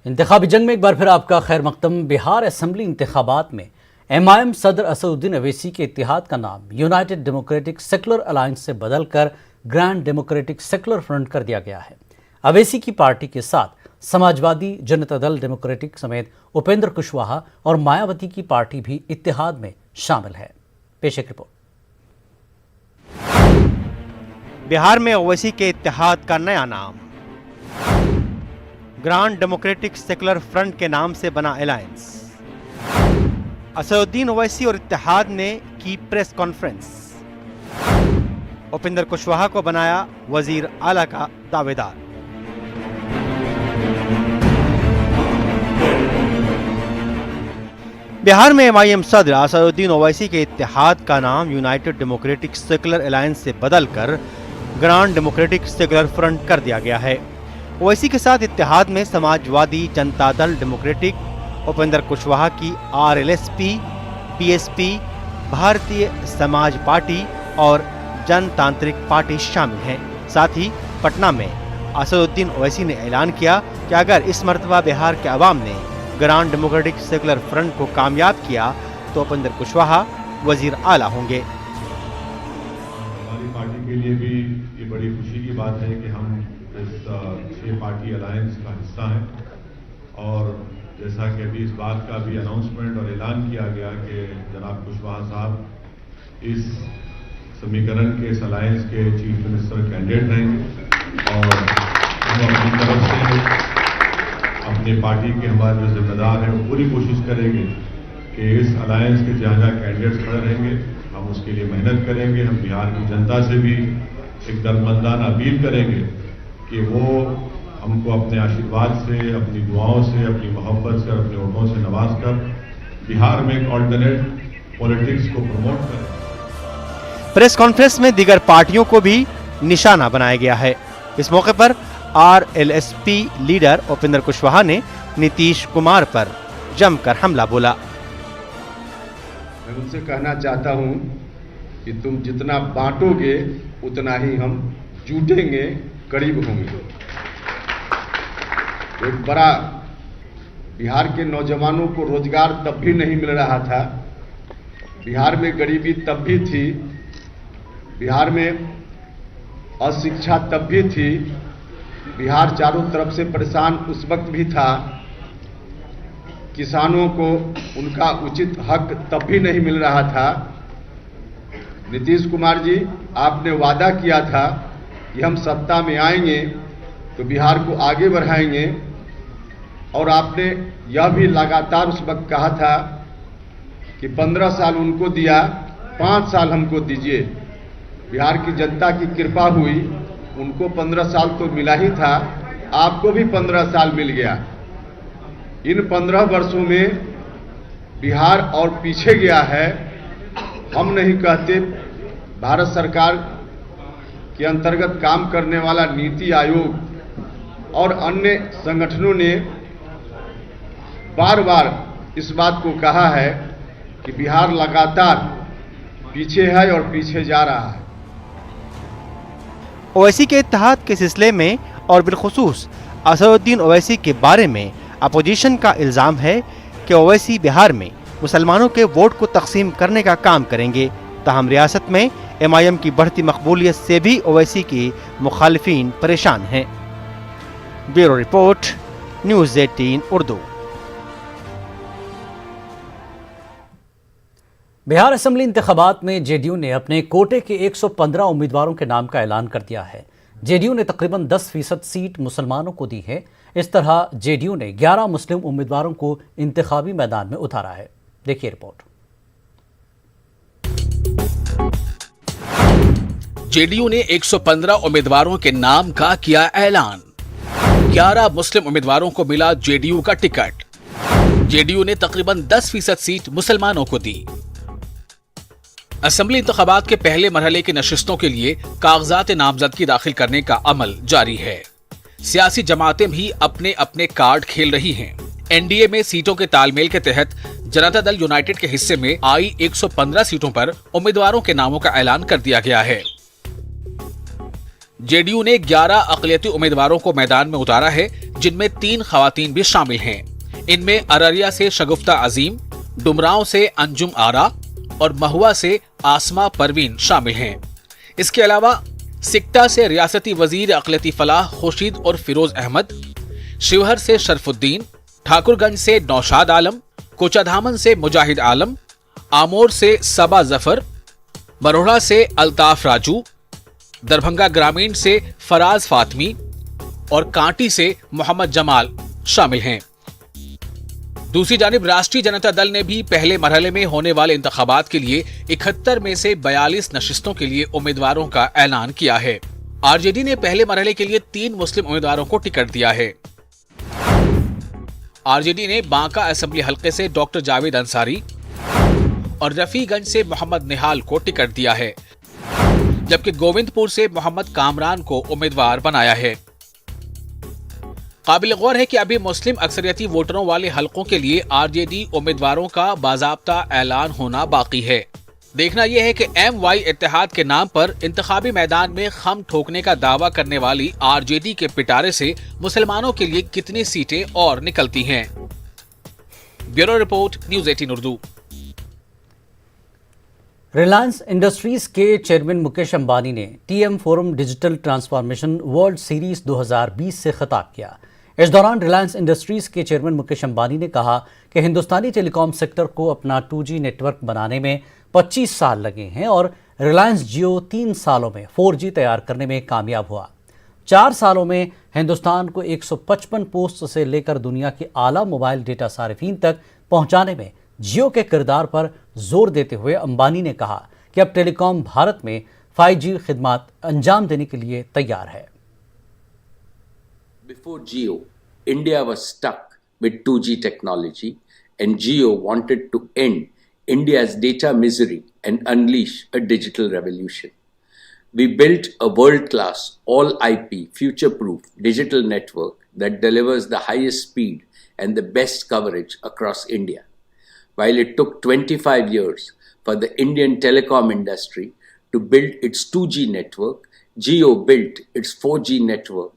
इंतखाबी जंग में एक बार फिर आपका खैर मकदम। बिहार असेंबली इंतखाबात में MIM सदर असदुद्दीन अवैसी के इत्तेहाद का नाम यूनाइटेड डेमोक्रेटिक सेकुलर अलायंस से बदलकर ग्रैंड डेमोक्रेटिक सेकुलर फ्रंट कर दिया गया है। अवैसी की पार्टी के साथ समाजवादी जनता दल डेमोक्रेटिक समेत उपेंद्र कुशवाहा और मायावती की पार्टी भी इत्तेहाद में शामिल है। पेश एक रिपोर्ट। बिहार में ओवैसी के इत्तेहाद का नया नाम ग्रांड डेमोक्रेटिक सेकुलर फ्रंट के नाम से बना अलायंस। असदुद्दीन ओवैसी और इत्तेहाद ने की प्रेस कॉन्फ्रेंस। उपेंद्र कुशवाहा को बनाया वजीर आला का दावेदार। बिहार में MIM सदर असदुद्दीन ओवैसी के इत्तेहाद का नाम यूनाइटेड डेमोक्रेटिक सेकुलर अलायंस से बदलकर ग्रांड डेमोक्रेटिक सेकुलर फ्रंट कर दिया गया है। ओवैसी के साथ इत्तेहाद में समाजवादी जनता दल डेमोक्रेटिक, उपेंद्र कुशवाहा की RLSP, PSP, Bharatiya Samaj party और जनतांत्रिक पार्टी शामिल हैं। साथ ही पटना में असदुद्दीन ओवैसी ने ऐलान किया कि अगर इस मर्तबा बिहार के अवाम ने ग्रांड डेमोक्रेटिक सेकुलर फ्रंट को कामयाब किया तो उपेंद्र कुशवाहा वजीर आला होंगे। हमारी पार्टी के लिए भी ये बड़ी खुशी की बात है कि हम इस 6 पार्टी अलायंस का हिस्सा हैं और जैसा कि अभी इस बात का भी अनाउंसमेंट और ऐलान किया गया कि जनाब कुशवाहा साहब इस समीकरण के इस अलायंस के चीफ मिनिस्टर कैंडिडेट रहेंगे और हम अपनी तरफ से अपनी पार्टी के हमारे जो जिम्मेदार हैं वो पूरी कोशिश करेंगे कि इस अलायंस के जहाँ जहाँ कैंडिडेट्स खड़े रहेंगे हम उसके लिए मेहनत करेंगे। हम बिहार की जनता से भी एक दर्दमंदाना अपील करेंगे कि वो हमको अपने आशीर्वाद से, अपनी दुआओं से, अपनी मोहब्बत से और अपने वोटों से नवाज कर बिहार में एक ऑल्टरनेट पॉलिटिक्स को प्रमोट करें। प्रेस कॉन्फ्रेंस में दीगर पार्टियों को भी निशाना बनाया गया है। इस मौके पर RLSP लीडर उपेंद्र कुशवाहा ने नीतीश कुमार पर जमकर हमला बोला। मैं उनसे कहना चाहता हूं कि तुम जितना बांटोगे उतना ही हम जुटेंगे, करीब होंगे। एक बड़ा बिहार के नौजवानों को रोजगार तब भी नहीं मिल रहा था, बिहार में गरीबी तब भी थी, बिहार में अशिक्षा तब भी थी, बिहार चारों तरफ से परेशान उस वक्त भी था, किसानों को उनका उचित हक तब भी नहीं मिल रहा था। नीतीश कुमार जी, आपने वादा किया था कि हम सत्ता में आएंगे तो बिहार को आगे बढ़ाएंगे और आपने यह भी लगातार उस वक्त कहा था कि 15 साल उनको दिया, 5 साल हमको दीजिए। बिहार की जनता की कृपा हुई, उनको 15 साल तो मिला ही था, आपको भी 15 साल मिल गया। इन 15 वर्षों में बिहार और पीछे गया है। हम नहीं कहते, भारत सरकार के अंतर्गत काम करने वाला नीति आयोग और अन्य संगठनों ने बार बार इस बात को कहा है कि बिहार लगातार पीछे है और पीछे जा रहा है। ओवैसी के इत्तेहाद के सिलसिले में और बिलखुसूस असदुद्दीन ओवैसी के बारे में अपोजिशन का इल्जाम है कि ओवैसी बिहार में मुसलमानों के वोट को तकसीम करने का काम करेंगे। ताहम रियासत में MIM की बढ़ती मकबूलियत से भी ओवैसी की मुखालिफिन परेशान हैं। Bureau report, news 18 Urdu. Bihar assembly इंतखाबात में JDU ने अपने कोटे के 115 उम्मीदवारों के नाम का ऐलान कर दिया है। JDU ने तकरीबन 10% सीट मुसलमानों को दी है। इस तरह JDU ने 11 मुस्लिम उम्मीदवारों को इंतखाबी मैदान में उतारा है। देखिए रिपोर्ट। JDU ने 115 उम्मीदवारों के नाम का किया ऐलान। 11 मुस्लिम उम्मीदवारों को मिला JDU का टिकट। JDU ने तकरीबन 10% सीट मुसलमानों को दी। असेंबली इंतखाबात के पहले मरहले की नशिस्तों के लिए कागजात नामजदगी दाखिल करने का अमल जारी है। सियासी जमातें भी अपने अपने कार्ड खेल रही हैं। NDA में सीटों के तालमेल के तहत जनता दल यूनाइटेड के हिस्से में आई 115 सीटों पर उम्मीदवारों के नामों का ऐलान कर दिया गया है। JDU ने 11 अक़लियती उम्मीदवारों को मैदान में उतारा है, जिनमें 3 खवातीन भी शामिल हैं। इनमें अररिया से शगुफ्ता अजीम, डुमरांव से अंजुम आरा और महुआ से आसमा परवीन शामिल हैं। इसके अलावा सिकटा से रियासती वजीर अक़लियती फलाह खुर्शीद और फिरोज अहमद, शिवहर से शरफुद्दीन, ठाकुरगंज से नौशाद आलम, कोचाधामन से मुजाहिद आलम, आमोर से सबा जफर, मरोड़ा से अल्ताफ राजू, दरभंगा ग्रामीण से फराज फातमी और कांटी से मोहम्मद जमाल शामिल हैं। दूसरी जानिब राष्ट्रीय जनता दल ने भी पहले मरहले में होने वाले इंतखाबात के लिए 71 में से 42 नशिस्तों के लिए उम्मीदवारों का ऐलान किया है। आरजेडी ने पहले मरहले के लिए 3 मुस्लिम उम्मीदवारों को टिकट दिया है। आरजेडी ने बांका असेंबली हलके से डॉक्टर जावेद अंसारी और रफीगंज से मोहम्मद निहाल को टिकट दिया है, जबकि गोविंदपुर से मोहम्मद कामरान को उम्मीदवार बनाया है। काबिल गौर है कि अभी मुस्लिम अक्सरियती वोटरों वाले हलकों के लिए आरजेडी उम्मीदवारों का बाज़ाब्ता ऐलान होना बाकी है। देखना यह है कि MY इत्तेहाद के नाम पर इंतखाबी मैदान में खम ठोकने का दावा करने वाली आरजेडी के पिटारे से मुसलमानों के लिए कितनी सीटें और निकलती हैं। Bureau report, news 18 Urdu. Reliance industries के चेयरमैन मुकेश अंबानी ने TM forum digital transformation world series 2020 से खिताब किया। इस दौरान रिलायंस इंडस्ट्रीज के चेयरमैन मुकेश अंबानी ने कहा कि हिंदुस्तानी टेलीकॉम सेक्टर को अपना 2G नेटवर्क बनाने में 25 साल लगे हैं और रिलायंस जियो 3 सालों में 4G तैयार करने में कामयाब हुआ। 4 सालों में हिंदुस्तान को 155 पोस्ट से लेकर दुनिया के आला मोबाइल डेटा सारिफीन तक पहुंचाने में जियो के किरदार पर जोर देते हुए अंबानी ने कहा कि अब टेलीकॉम भारत में 5G खिदमत अंजाम देने के लिए तैयार है। Before Jio, India was stuck with 2G technology and Jio wanted to end India's data misery and unleash a digital revolution. We built a world-class, all-IP, future-proof digital network that delivers the highest speed and the best coverage across India. While it took 25 years for the Indian telecom industry to build its 2G network, Jio built its 4G network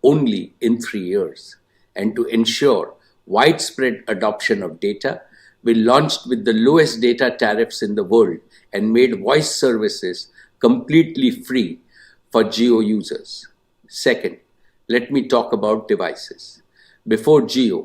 only in 3 years. And to ensure widespread adoption of data, we launched with the lowest data tariffs in the world and made voice services completely free for Jio users. Second, let me talk about devices. Before Jio,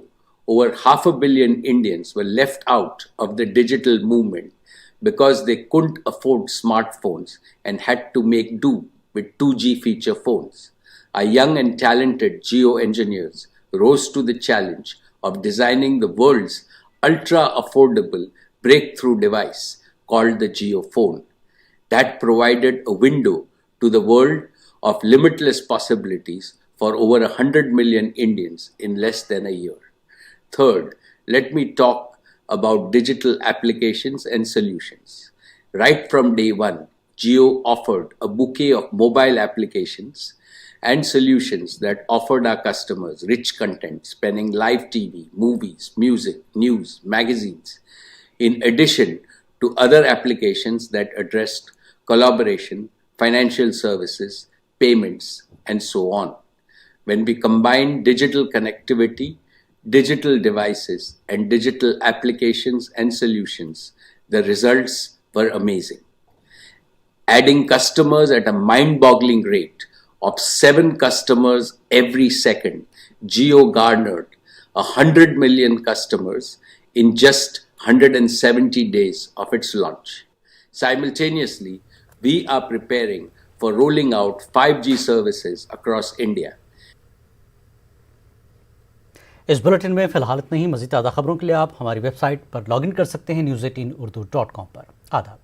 over 500 million Indians were left out of the digital movement because they couldn't afford smartphones and had to make do with 2G feature phones. Our young and talented Jio engineers rose to the challenge of designing the world's ultra-affordable breakthrough device called the Jio phone that provided a window to the world of limitless possibilities for over 100 million Indians in less than a year. Third, let me talk about digital applications and solutions. Right from day one, Jio offered a bouquet of mobile applications and solutions that offered our customers rich content spanning live TV, movies, music, news, magazines, in addition to other applications that addressed collaboration, financial services, payments, and so on. When we combined digital connectivity, digital devices, and digital applications and solutions, the results were amazing. Adding customers at a mind-boggling rate of 7 customers every second, Jio garnered 100 million customers in just 170 days of its launch. Simultaneously, we are preparing for rolling out 5G services across India. इस bulletin में फिलहाल इतना ही। मज़ीद ताज़ा खबरों के लिए आप हमारी वेबसाइट पर लॉगिन कर सकते हैं news18urdu.com पर। आदाब।